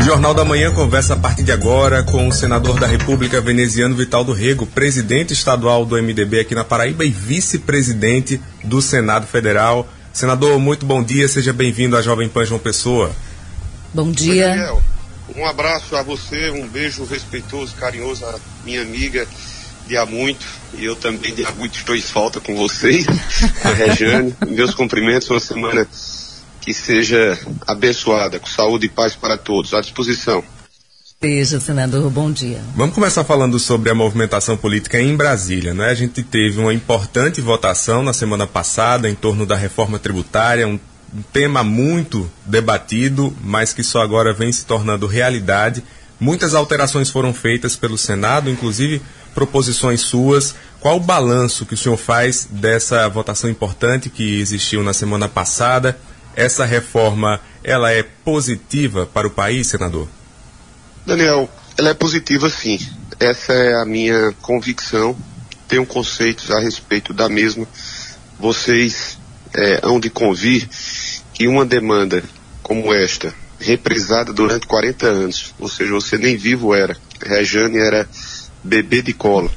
Jornal da Manhã conversa a partir de agora com o senador da República, Veneziano Vital do Rego, presidente estadual do MDB aqui na Paraíba e vice-presidente do Senado Federal. Senador, muito bom dia, seja bem-vindo à Jovem Pan João Pessoa. Bom dia. Oi, Daniel. Um abraço a você, um beijo respeitoso, carinhoso à minha amiga de há muito, e eu também de há muito estou em falta com vocês, a Rejane. Meus cumprimentos, uma semana que seja abençoada, com saúde e paz para todos. À disposição. Beijo, senador. Bom dia. Vamos começar falando sobre a movimentação política em Brasília, né? A gente teve uma importante votação na semana passada em torno da reforma tributária, um tema muito debatido, mas que só agora vem se tornando realidade. Muitas alterações foram feitas pelo Senado, inclusive proposições suas. Qual o balanço que o senhor faz dessa votação importante que existiu na semana passada? Essa reforma, ela é positiva para o país, senador? Daniel, ela é positiva sim. Essa é a minha convicção. Tenho conceitos a respeito da mesma. Vocês hão de convir que uma demanda como esta, reprisada durante 40 anos, ou seja, você nem vivo era, Rejane era bebê de colo,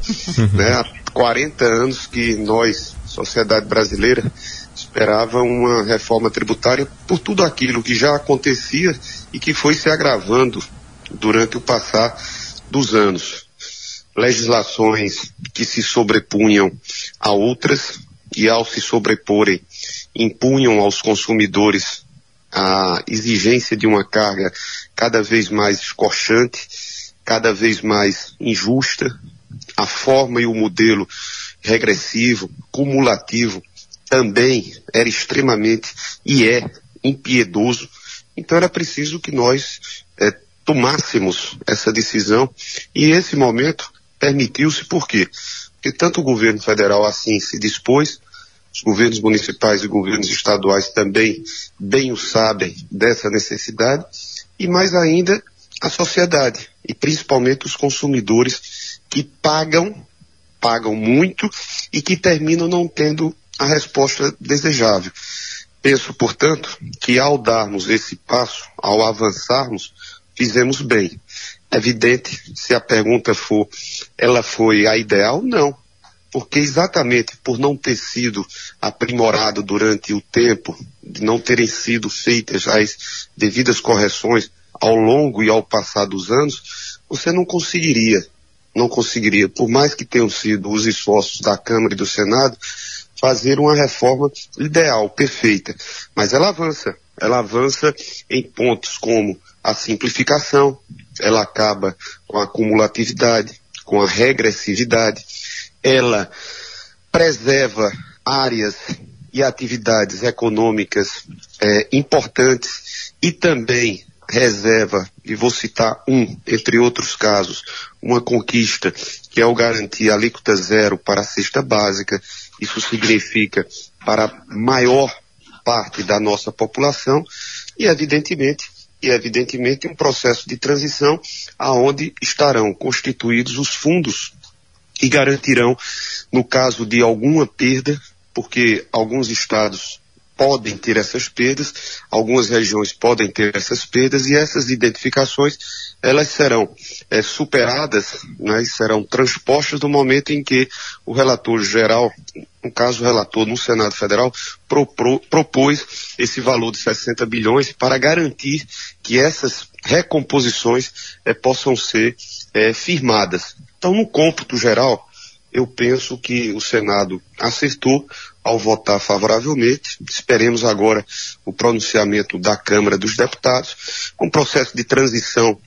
né? Há 40 anos que nós, sociedade brasileira, esperava uma reforma tributária por tudo aquilo que já acontecia e que foi se agravando durante o passar dos anos. Legislações que se sobrepunham a outras e, ao se sobreporem, impunham aos consumidores a exigência de uma carga cada vez mais escorchante, cada vez mais injusta. A forma e o modelo regressivo, cumulativo, também era extremamente e é impiedoso. Então era preciso que nós tomássemos essa decisão, e esse momento permitiu-se. Por quê? Porque tanto o governo federal assim se dispôs, os governos municipais e governos estaduais também bem o sabem dessa necessidade, e mais ainda a sociedade, e principalmente os consumidores que pagam muito e que terminam não tendo a resposta desejável. Penso, portanto, que ao darmos esse passo, ao avançarmos, fizemos bem. Evidente, se a pergunta for, ela foi a ideal? Não. Porque exatamente por não ter sido aprimorado durante o tempo, de não terem sido feitas as devidas correções ao longo e ao passar dos anos, você não conseguiria, por mais que tenham sido os esforços da Câmara e do Senado, fazer uma reforma ideal, perfeita. Mas ela avança em pontos como a simplificação, ela acaba com a cumulatividade, com a regressividade, ela preserva áreas e atividades econômicas importantes e também reserva, e vou citar entre outros casos, uma conquista que é o garantir alíquota zero para a cesta básica. Isso significa para a maior parte da nossa população e evidentemente um processo de transição aonde estarão constituídos os fundos que garantirão, no caso de alguma perda, porque alguns estados podem ter essas perdas, algumas regiões podem ter essas perdas, e essas identificações, elas serão superadas, né, e serão transpostas no momento em que o relator geral, no caso o relator no Senado Federal, propôs esse valor de 60 bilhões para garantir que essas recomposições possam ser firmadas. Então, no cômputo geral, eu penso que o Senado acertou ao votar favoravelmente. Esperemos agora o pronunciamento da Câmara dos Deputados, um processo de transição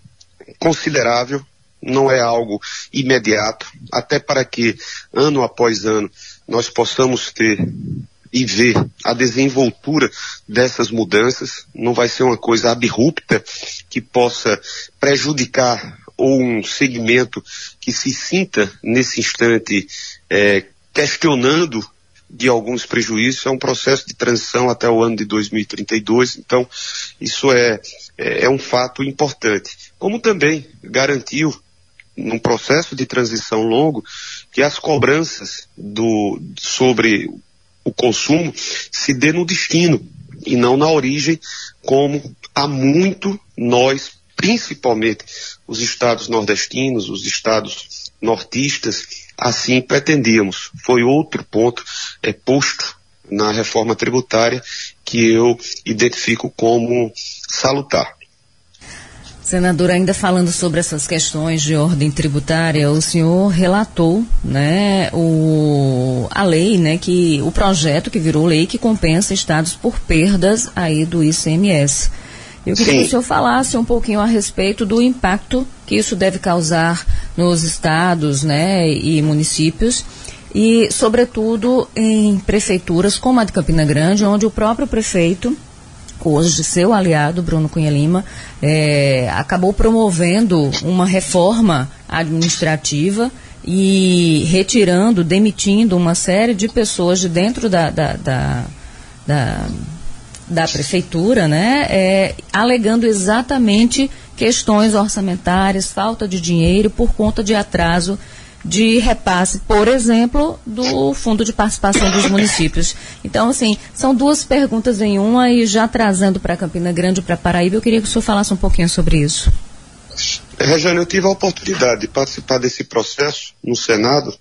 considerável, não é algo imediato, até para que, ano após ano, nós possamos ter e ver a desenvoltura dessas mudanças. Não vai ser uma coisa abrupta que possa prejudicar ou um segmento que se sinta nesse instante questionando de alguns prejuízos. É um processo de transição até o ano de 2032, então isso é um fato importante. Como também garantiu, num processo de transição longo, que as cobranças sobre o consumo se dê no destino e não na origem, como há muito nós principalmente os estados nordestinos, os estados nortistas, assim pretendíamos. Foi outro ponto posto na reforma tributária que eu identifico como salutar. Senador, ainda falando sobre essas questões de ordem tributária, o senhor relatou, né, a lei, né, o projeto que virou lei que compensa estados por perdas aí do ICMS. Eu queria que o senhor falasse um pouquinho a respeito do impacto que isso deve causar nos estados, né, e municípios, e, sobretudo, em prefeituras como a de Campina Grande, onde o próprio prefeito, hoje seu aliado, Bruno Cunha Lima, acabou promovendo uma reforma administrativa e retirando, demitindo uma série de pessoas de dentro da prefeitura, né, alegando exatamente questões orçamentárias, falta de dinheiro por conta de atraso de repasse, por exemplo, do Fundo de Participação dos Municípios. Então, assim, são duas perguntas em uma, e já trazendo para Campina Grande, para Paraíba, eu queria que o senhor falasse um pouquinho sobre isso. Rejane, eu tive a oportunidade de participar desse processo no Senado,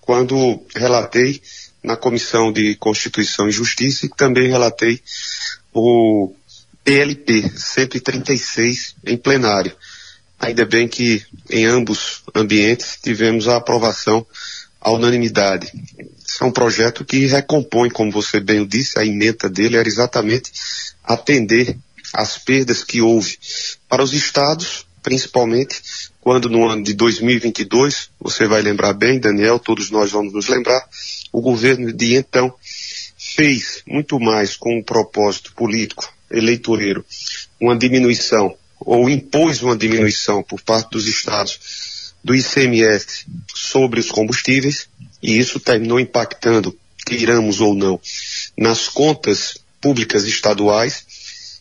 quando relatei na Comissão de Constituição e Justiça, e também relatei o PLP 136 em plenário. Ainda bem que em ambos ambientes tivemos a aprovação à unanimidade. Esse é um projeto que recompõe, como você bem o disse, a ementa dele era exatamente atender às perdas que houve para os estados, principalmente quando no ano de 2022, você vai lembrar bem, Daniel, todos nós vamos nos lembrar, o governo de então fez muito mais com um propósito político, eleitoreiro, uma diminuição, ou impôs uma diminuição por parte dos estados do ICMS sobre os combustíveis, e isso terminou impactando, queiramos ou não, nas contas públicas estaduais,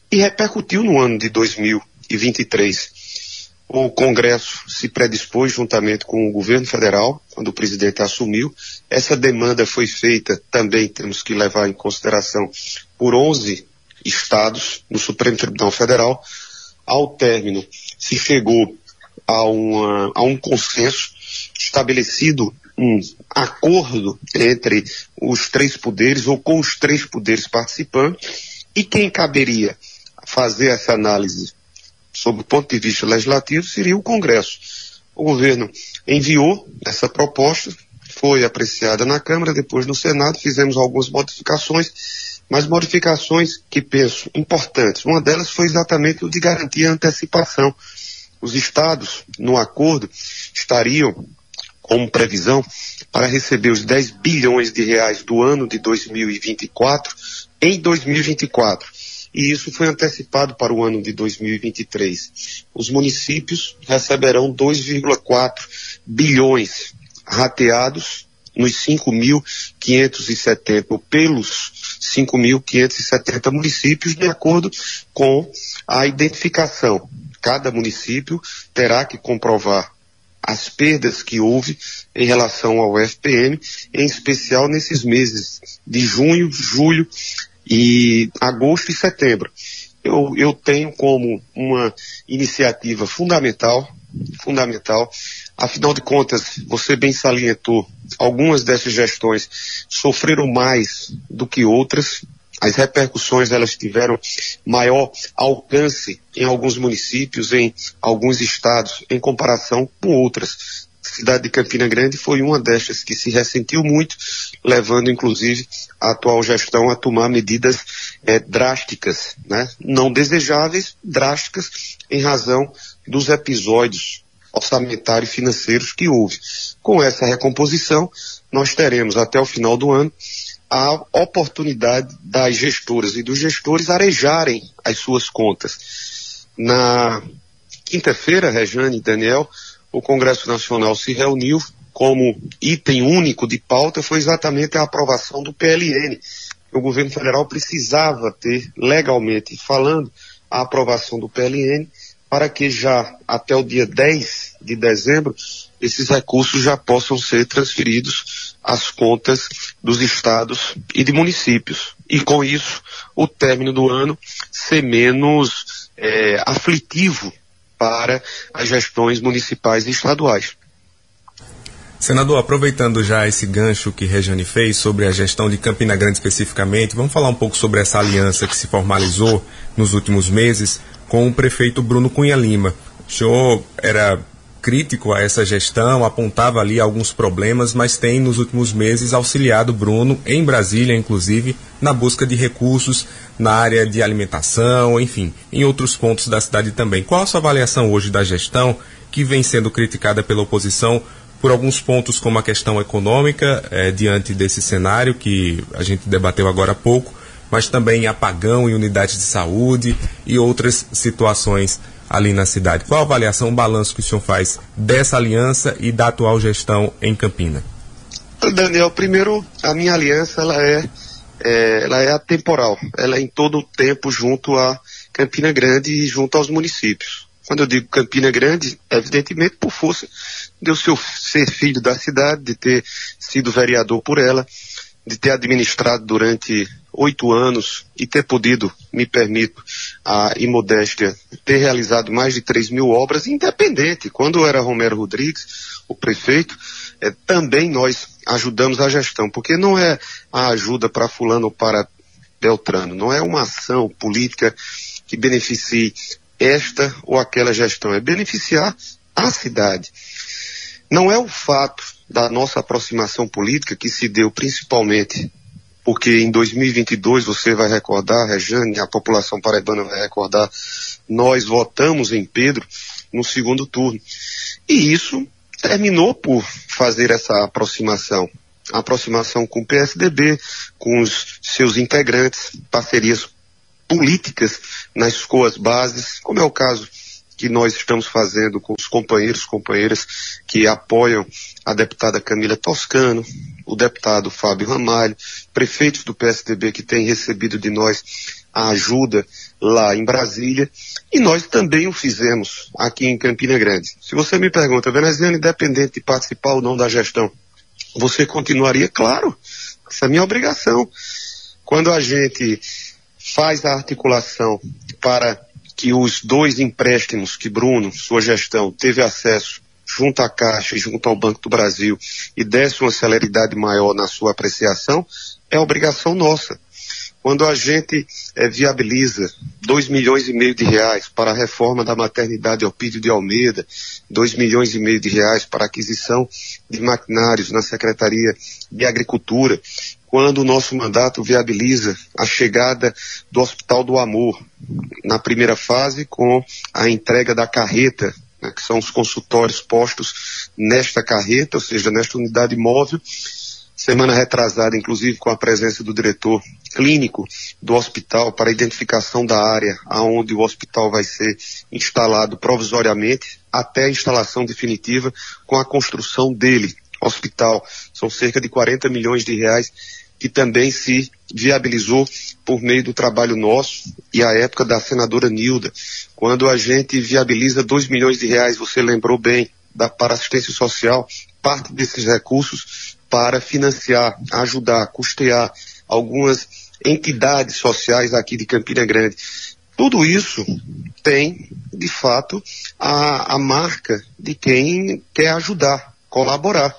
e repercutiu no ano de 2023. O Congresso se predispôs juntamente com o governo federal, quando o presidente assumiu. Essa demanda foi feita, também temos que levar em consideração, por 11 estados no Supremo Tribunal Federal. Ao término, se chegou a um consenso, estabelecido um acordo entre os três poderes, ou com os três poderes participantes, e quem caberia fazer essa análise sob o ponto de vista legislativo seria o Congresso. O governo enviou essa proposta, foi apreciada na Câmara, depois no Senado, fizemos algumas modificações, mas modificações que penso importantes. Uma delas foi exatamente o de garantir a antecipação. Os estados, no acordo, estariam como previsão para receber os 10 bilhões de reais do ano de 2024 em 2024. E isso foi antecipado para o ano de 2023. Os municípios receberão 2,4 bilhões rateados nos 5.570, ou pelos 5.570 municípios, de acordo com a identificação. Cada município terá que comprovar as perdas que houve em relação ao FPM, em especial nesses meses de junho, julho e agosto e setembro. Eu tenho como uma iniciativa fundamental, afinal de contas, você bem salientou, algumas dessas gestões sofreram mais do que outras. As repercussões, elas tiveram maior alcance em alguns municípios, em alguns estados, em comparação com outras. A cidade de Campina Grande foi uma destas que se ressentiu muito, levando inclusive a atual gestão a tomar medidas drásticas, né? Não desejáveis, drásticas, em razão dos episódios orçamentários e financeiros que houve. Com essa recomposição, nós teremos até o final do ano a oportunidade das gestoras e dos gestores arejarem as suas contas. Na quinta-feira, Rejane e Daniel, o Congresso Nacional se reuniu, como item único de pauta foi exatamente a aprovação do PLN. O governo federal precisava ter, legalmente falando, a aprovação do PLN para que já até o dia 10 de dezembro esses recursos já possam ser transferidos às contas dos estados e de municípios. E com isso, o término do ano ser menos aflitivo para as gestões municipais e estaduais. Senador, aproveitando já esse gancho que Rejane fez sobre a gestão de Campina Grande especificamente, vamos falar um pouco sobre essa aliança que se formalizou nos últimos meses com o prefeito Bruno Cunha Lima. O senhor era crítico a essa gestão, apontava ali alguns problemas, mas tem nos últimos meses auxiliado Bruno, em Brasília inclusive, na busca de recursos na área de alimentação, enfim, em outros pontos da cidade também. Qual a sua avaliação hoje da gestão que vem sendo criticada pela oposição por alguns pontos como a questão econômica, diante desse cenário que a gente debateu agora há pouco, mas também apagão em unidades de saúde e outras situações ali na cidade? Qual a avaliação, o balanço que o senhor faz dessa aliança e da atual gestão em Campina? Daniel, primeiro, a minha aliança ela é atemporal, ela é em todo o tempo junto a Campina Grande e junto aos municípios. Quando eu digo Campina Grande, evidentemente por força de eu ser filho da cidade, de ter sido vereador por ela, de ter administrado durante 8 anos e ter podido, me permito a imodéstia, ter realizado mais de 3.000 obras, independente. Quando era Romero Rodrigues, o prefeito, também nós ajudamos a gestão, porque não é a ajuda para fulano ou para Beltrano, não é uma ação política que beneficie esta ou aquela gestão, é beneficiar a cidade. Não é o fato da nossa aproximação política que se deu principalmente porque em 2022, você vai recordar, Rejane, a população paraibana vai recordar, nós votamos em Pedro no segundo turno. E isso terminou por fazer essa aproximação. A aproximação com o PSDB, com os seus integrantes, parcerias políticas nas suas bases, como é o caso que nós estamos fazendo com os companheiras que apoiam a deputada Camila Toscano, o deputado Fábio Ramalho, prefeitos do PSDB que têm recebido de nós a ajuda lá em Brasília, e nós também o fizemos aqui em Campina Grande. Se você me pergunta, veneziano, independente de participar ou não da gestão, você continuaria? Claro, essa é a minha obrigação. Quando a gente faz a articulação para que os 2 empréstimos que Bruno, sua gestão, teve acesso junto à Caixa e junto ao Banco do Brasil e desse uma celeridade maior na sua apreciação, é obrigação nossa. Quando a gente viabiliza 2,5 milhões de reais para a reforma da maternidade Elpidio de Almeida, 2,5 milhões de reais para a aquisição de maquinários na Secretaria de Agricultura, quando o nosso mandato viabiliza a chegada do Hospital do Amor, na primeira fase com a entrega da carreta, né, que são os consultórios postos nesta carreta, ou seja, nesta unidade móvel, semana retrasada, inclusive com a presença do diretor clínico do hospital para a identificação da área aonde o hospital vai ser instalado provisoriamente até a instalação definitiva com a construção dele. Hospital, são cerca de 40 milhões de reais que também se viabilizou por meio do trabalho nosso e a época da senadora Nilda. Quando a gente viabiliza 2 milhões de reais, você lembrou bem, para assistência social, parte desses recursos para financiar, ajudar, custear algumas entidades sociais aqui de Campina Grande. Tudo isso tem, de fato, a marca de quem quer ajudar, colaborar,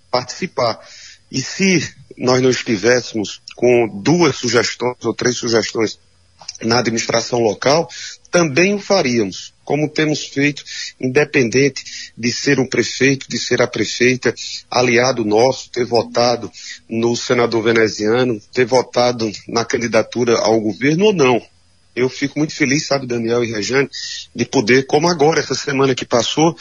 participar. E se nós não estivéssemos com 2 sugestões ou 3 sugestões na administração local, também o faríamos, como temos feito, independente de ser um prefeito, de ser a prefeita, aliado nosso, ter votado no senador veneziano, ter votado na candidatura ao governo ou não. Eu fico muito feliz, sabe, Daniel e Rejane, de poder, como agora, essa semana que passou,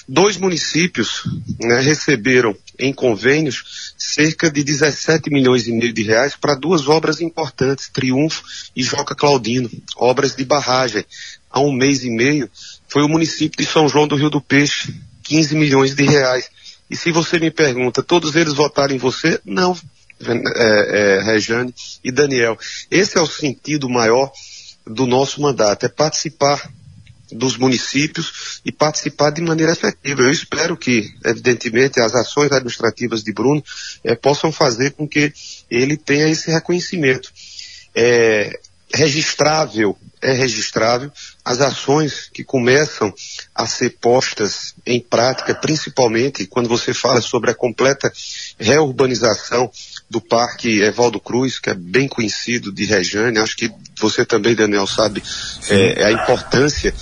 2 municípios, né, receberam em convênios cerca de 17 milhões e meio de reais para 2 obras importantes, Triunfo e Joca Claudino, obras de barragem. Há 1 mês e meio, foi o município de São João do Rio do Peixe, 15 milhões de reais. E se você me pergunta, todos eles votaram em você? Não, Rejane e Daniel. Esse é o sentido maior do nosso mandato, é participar dos municípios e participar de maneira efetiva. Eu espero que, evidentemente, as ações administrativas de Bruno possam fazer com que ele tenha esse reconhecimento. É registrável as ações que começam a ser postas em prática, principalmente quando você fala sobre a completa reurbanização do Parque Evaldo Cruz, que é bem conhecido de Rejane. Acho que você também, Daniel, sabe a importância,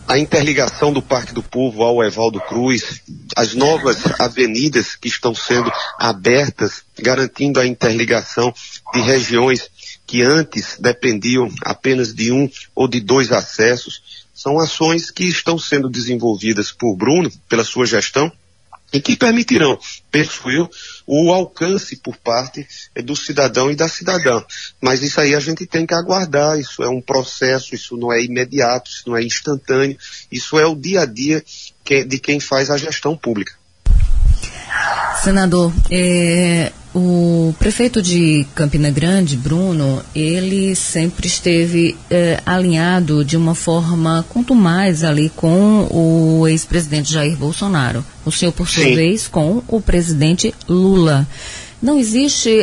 a interligação do Parque do Povo ao Evaldo Cruz, as novas avenidas que estão sendo abertas, garantindo a interligação de regiões que antes dependiam apenas de um ou de dois acessos. São ações que estão sendo desenvolvidas por Bruno, pela sua gestão, e que permitirão, penso eu, o alcance por parte do cidadão e da cidadã. Mas isso aí a gente tem que aguardar, isso é um processo, isso não é imediato, isso não é instantâneo, isso é o dia a dia de quem faz a gestão pública. Senador, o prefeito de Campina Grande, Bruno, ele sempre esteve alinhado de uma forma contumaz ali com o ex-presidente Jair Bolsonaro. O senhor, por sua vez, com o presidente Lula. Não existe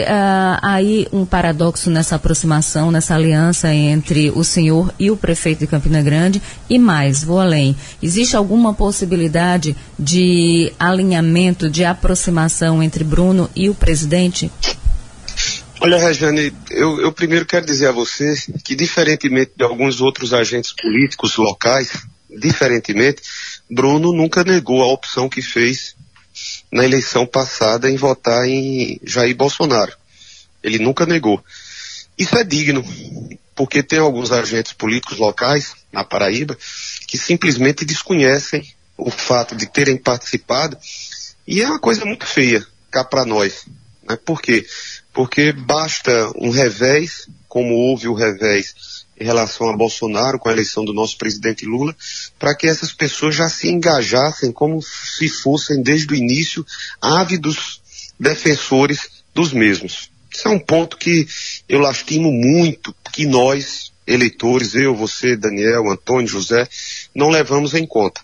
aí um paradoxo nessa aproximação, nessa aliança entre o senhor e o prefeito de Campina Grande? E mais, vou além, existe alguma possibilidade de alinhamento, de aproximação entre Bruno e o presidente? Olha, Rejane, eu primeiro quero dizer a você que, diferentemente de alguns outros agentes políticos locais, Bruno nunca negou a opção que fez na eleição passada em votar em Jair Bolsonaro. Ele nunca negou. Isso é digno, porque tem alguns agentes políticos locais, na Paraíba, que simplesmente desconhecem o fato de terem participado, e é uma coisa muito feia cá para nós. Né? Por quê? Porque basta um revés, como houve o revés em relação a Bolsonaro, com a eleição do nosso presidente Lula, para que essas pessoas já se engajassem como se fossem, desde o início, ávidos defensores dos mesmos. Isso é um ponto que eu lastimo muito, que nós, eleitores, eu, você, Daniel, Antônio, José, não levamos em conta.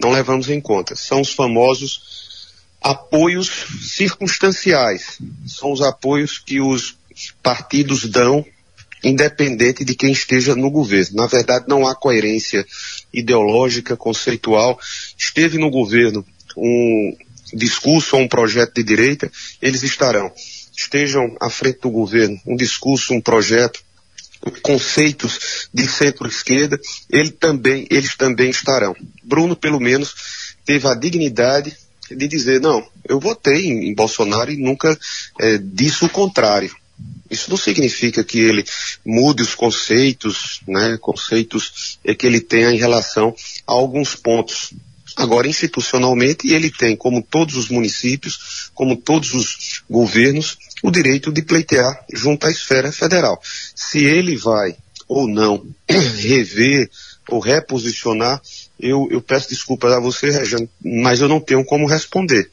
Não levamos em conta. São os famosos apoios circunstanciais. São os apoios que os partidos dão, independente de quem esteja no governo. Na verdade, não há coerência ideológica, conceitual. Esteve no governo um discurso ou um projeto de direita, eles estarão. Estejam à frente do governo um discurso, um projeto, conceitos de centro-esquerda, eles também estarão. Bruno, pelo menos, teve a dignidade de dizer, não, eu votei em Bolsonaro e nunca disse o contrário. Isso não significa que ele mude os conceitos, né, conceitos que ele tenha em relação a alguns pontos. Agora, institucionalmente, ele tem, como todos os municípios, como todos os governos, o direito de pleitear junto à esfera federal. Se ele vai ou não rever ou reposicionar, eu peço desculpas a você, Rejane, mas eu não tenho como responder.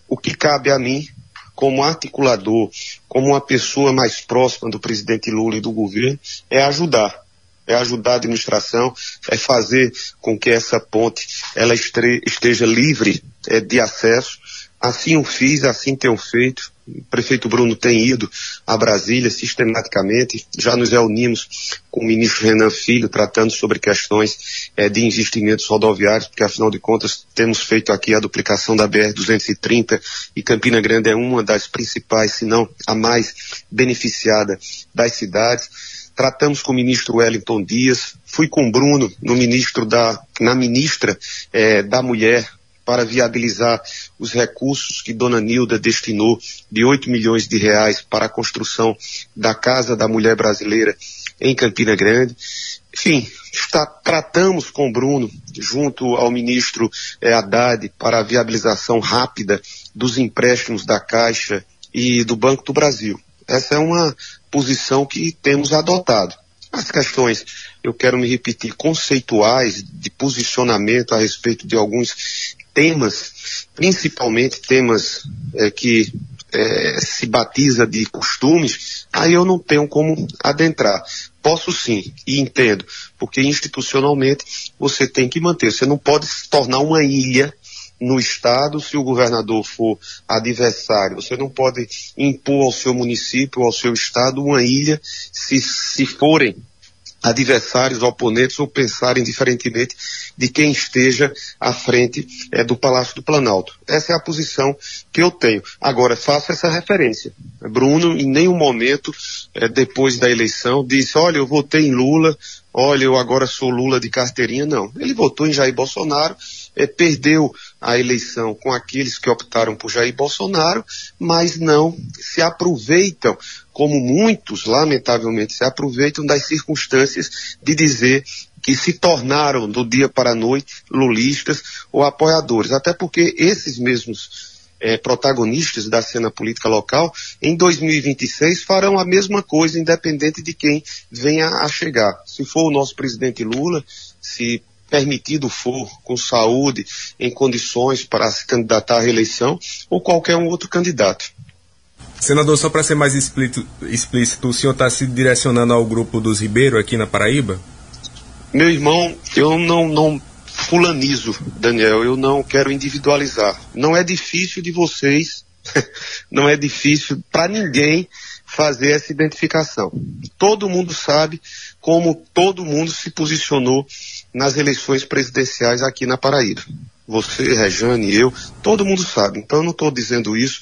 O que cabe a mim, como articulador, como uma pessoa mais próxima do presidente Lula e do governo, é ajudar a administração, é fazer com que essa ponte ela esteja livre de acesso. Assim o fiz, assim tenho feito. O prefeito Bruno tem ido a Brasília sistematicamente, já nos reunimos com o ministro Renan Filho, tratando sobre questões de investimentos rodoviários, porque afinal de contas temos feito aqui a duplicação da BR-230 e Campina Grande é uma das principais, se não a mais beneficiada das cidades. Tratamos com o ministro Wellington Dias, fui com o Bruno na ministra da Mulher, para viabilizar os recursos que Dona Nilda destinou de 8 milhões de reais para a construção da Casa da Mulher Brasileira em Campina Grande. Enfim, tratamos com o Bruno, junto ao ministro Haddad, para a viabilização rápida dos empréstimos da Caixa e do Banco do Brasil. Essa é uma posição que temos adotado. As questões, eu quero me repetir, conceituais, de posicionamento a respeito de alguns temas, principalmente temas que se batiza de costumes, aí eu não tenho como adentrar. Posso sim, e entendo, porque institucionalmente você tem que manter, você não pode se tornar uma ilha no estado se o governador for adversário, você não pode impor ao seu município, ao seu estado, uma ilha se forem adversários, oponentes, ou pensarem diferentemente de quem esteja à frente do Palácio do Planalto. Essa é a posição que eu tenho. Agora, faço essa referência. Bruno, em nenhum momento, depois da eleição, disse, olha, eu votei em Lula, olha, eu agora sou Lula de carteirinha. Não. Ele votou em Jair Bolsonaro, perdeu a eleição com aqueles que optaram por Jair Bolsonaro, mas não se aproveitam, como muitos, lamentavelmente, se aproveitam das circunstâncias de dizer que se tornaram, do dia para a noite, lulistas ou apoiadores. Até porque esses mesmos protagonistas da cena política local, em 2026 farão a mesma coisa, independente de quem venha a chegar. Se for o nosso presidente Lula, se permitido for, com saúde, em condições para se candidatar à reeleição, ou qualquer um outro candidato. Senador, só para ser mais explícito, o senhor está se direcionando ao grupo dos Ribeiro aqui na Paraíba? Meu irmão, eu não fulanizo, Daniel, eu não quero individualizar. Não é difícil de vocês, não é difícil para ninguém fazer essa identificação. Todo mundo sabe como todo mundo se posicionou nas eleições presidenciais aqui na Paraíba. Você, Rejane, eu, todo mundo sabe. Então eu não estou dizendo isso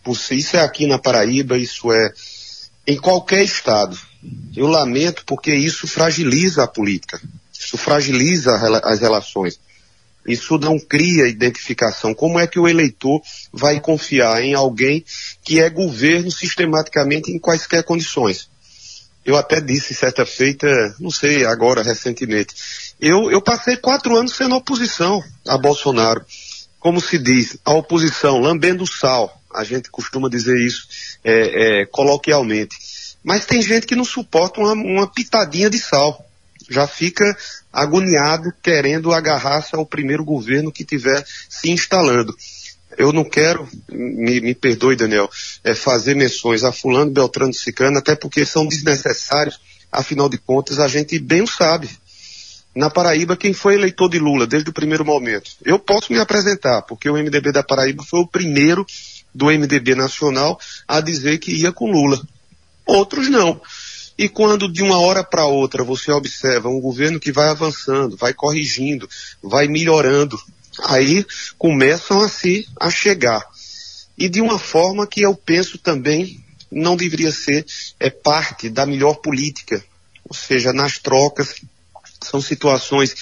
por si. Isso é aqui na Paraíba, isso é em qualquer estado. Eu lamento porque isso fragiliza a política. Isso fragiliza as relações. Isso não cria identificação. Como é que o eleitor vai confiar em alguém que é governo sistematicamente em quaisquer condições? Eu até disse certa feita, não sei, agora, recentemente, eu passei 4 anos sendo oposição a Bolsonaro. Como se diz, a oposição, lambendo sal. A gente costuma dizer isso coloquialmente. Mas tem gente que não suporta uma pitadinha de sal. Já fica agoniado querendo agarrar-se ao primeiro governo que estiver se instalando. Eu não quero, me perdoe, Daniel, fazer menções a fulano, beltrano, ciclano, até porque são desnecessários, afinal de contas a gente bem o sabe. Na Paraíba, quem foi eleitor de Lula desde o primeiro momento? Eu posso me apresentar, porque o MDB da Paraíba foi o primeiro do MDB nacional a dizer que ia com Lula. Outros não. E quando de uma hora para outra você observa um governo que vai avançando, vai corrigindo, vai melhorando, aí começam a chegar. E de uma forma que eu penso também não deveria ser parte da melhor política. Ou seja, nas trocas, são situações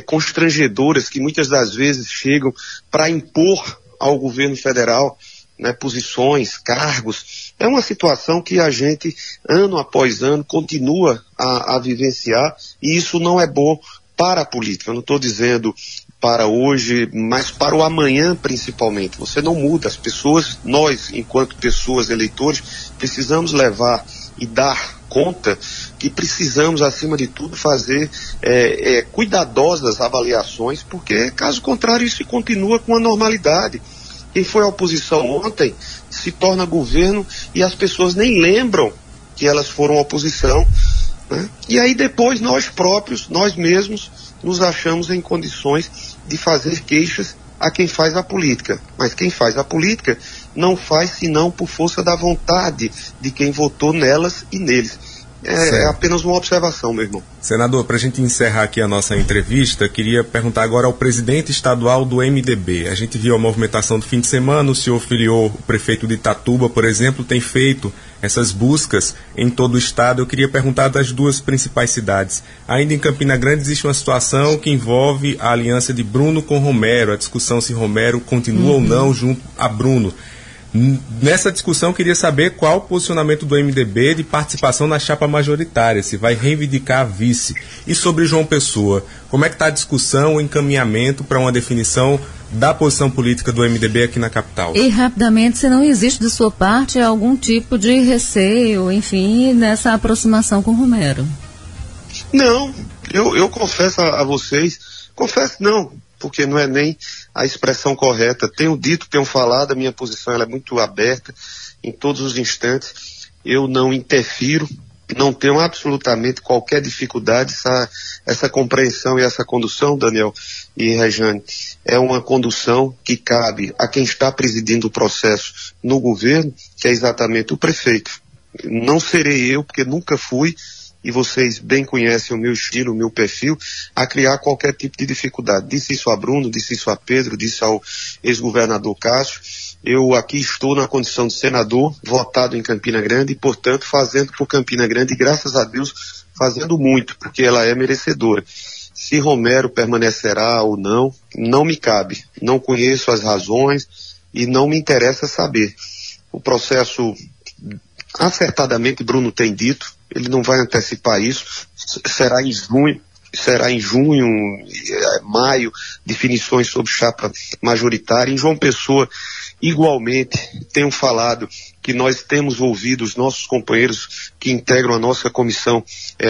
constrangedoras que muitas das vezes chegam para impor ao governo federal, né, posições, cargos. É uma situação que a gente, ano após ano, continua a vivenciar, e isso não é bom para a política. Eu não estou dizendo para hoje, mas para o amanhã principalmente. Você não muda. As pessoas, nós, enquanto pessoas, eleitores, precisamos levar e dar conta que precisamos, acima de tudo, fazer cuidadosas avaliações, porque, caso contrário, isso continua com a normalidade. Quem foi à oposição ontem se torna governo e as pessoas nem lembram que elas foram oposição, né? E aí depois nós próprios, nós mesmos, nos achamos em condições de fazer queixas a quem faz a política. Mas quem faz a política não faz senão por força da vontade de quem votou nelas e neles. É apenas uma observação, meu irmão. Senador, para a gente encerrar aqui a nossa entrevista, queria perguntar agora ao presidente estadual do MDB. A gente viu a movimentação do fim de semana, o senhor filiou o prefeito de Itatuba, por exemplo, tem feito essas buscas em todo o estado. Eu queria perguntar das duas principais cidades. Ainda em Campina Grande existe uma situação que envolve a aliança de Bruno com Romero, a discussão se Romero continua ou não junto a Bruno. Nessa discussão, queria saber qual o posicionamento do MDB de participação na chapa majoritária, se vai reivindicar a vice. E sobre João Pessoa, como é que está a discussão, o encaminhamento para uma definição da posição política do MDB aqui na capital? E rapidamente, se não existe de sua parte algum tipo de receio, enfim, nessa aproximação com Romero? Não, eu confesso a vocês, confesso não, porque não é nem a expressão correta. Tenho dito, tenho falado, a minha posição ela é muito aberta em todos os instantes. Eu não interfiro, não tenho absolutamente qualquer dificuldade. Essa compreensão e essa condução, Daniel e Rejane, é uma condução que cabe a quem está presidindo o processo no governo, que é exatamente o prefeito. Não serei eu, porque nunca fui, e vocês bem conhecem o meu estilo, o meu perfil, a criar qualquer tipo de dificuldade. Disse isso a Bruno, disse isso a Pedro, disse ao ex-governador Cássio. Eu aqui estou na condição de senador, votado em Campina Grande e, portanto, fazendo por Campina Grande, e graças a Deus, fazendo muito, porque ela é merecedora. Se Romero permanecerá ou não, não me cabe. Não conheço as razões e não me interessa saber. O processo, acertadamente, Bruno tem dito, ele não vai antecipar isso, será em junho, maio, definições sobre chapa majoritária. Em João Pessoa, igualmente, tenho falado que nós temos ouvido os nossos companheiros que integram a nossa comissão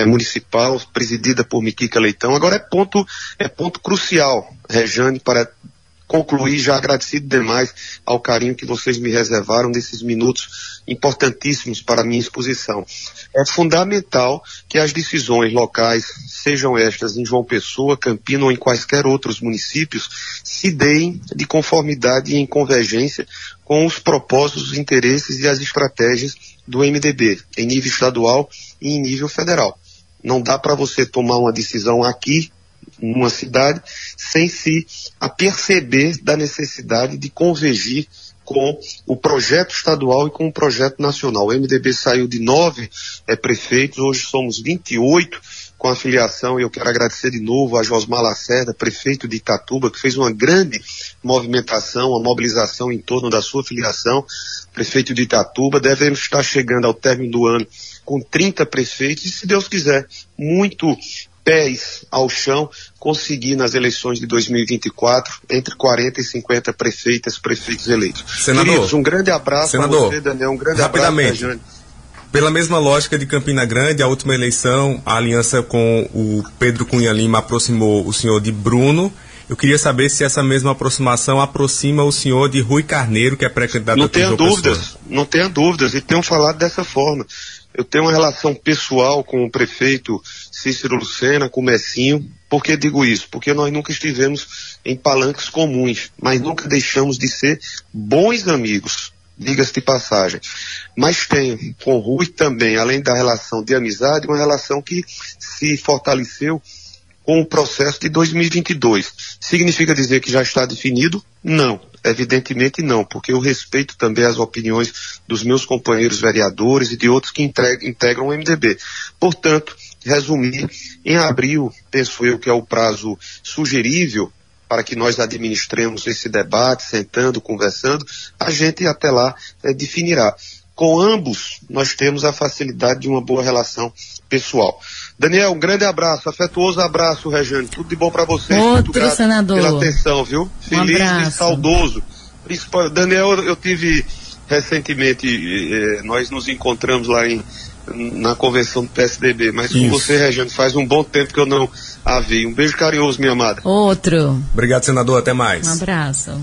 municipal, presidida por Miquica Leitão. Agora é ponto crucial, Rejane, para concluir, já agradecido demais ao carinho que vocês me reservaram desses minutos importantíssimos para a minha exposição. É fundamental que as decisões locais, sejam estas em João Pessoa, Campina ou em quaisquer outros municípios, se deem de conformidade e em convergência com os propósitos, os interesses e as estratégias do MDB, em nível estadual e em nível federal. Não dá para você tomar uma decisão aqui, numa cidade, sem se aperceber da necessidade de convergir com o projeto estadual e com o projeto nacional. O MDB saiu de 9 prefeitos, hoje somos 28 com a filiação, e eu quero agradecer de novo a Josmar Lacerda, prefeito de Itatuba, que fez uma grande movimentação, uma mobilização em torno da sua filiação. Prefeito de Itatuba, devemos estar chegando ao término do ano com 30 prefeitos, e se Deus quiser, muito pés ao chão, conseguir nas eleições de 2024 entre 40 e 50 prefeitos eleitos. Senador, queridos, um grande abraço a você, Daniel, um grande abraço, Rejane. Pela mesma lógica de Campina Grande, a última eleição, a aliança com o Pedro Cunha Lima aproximou o senhor de Bruno. Eu queria saber se essa mesma aproximação aproxima o senhor de Rui Carneiro, que é pré-candidato a João Pessoa. Não tenha dúvidas, e tenho falado dessa forma. Eu tenho uma relação pessoal com o prefeito Cícero Lucena, com o Messinho. Por que digo isso? Porque nós nunca estivemos em palanques comuns, mas nunca deixamos de ser bons amigos, diga-se de passagem. Mas tenho com o Rui também, além da relação de amizade, uma relação que se fortaleceu com o processo de 2022. Significa dizer que já está definido? Não, evidentemente não, porque eu respeito também as opiniões dos meus companheiros vereadores e de outros que integram o MDB. Portanto, resumir, em abril, penso eu que é o prazo sugerível para que nós administremos esse debate, sentando, conversando, a gente até lá definirá. Com ambos, nós temos a facilidade de uma boa relação pessoal. Daniel, um grande abraço, afetuoso abraço, Rejane. Tudo de bom para vocês. Outro senador. Pela atenção, viu? Feliz e saudoso. Daniel, eu tive recentemente, nós nos encontramos lá na convenção do PSDB, mas com você, Rejane, faz um bom tempo que eu não a vi. Um beijo carinhoso, minha amada. Outro. Obrigado, senador. Até mais. Um abraço.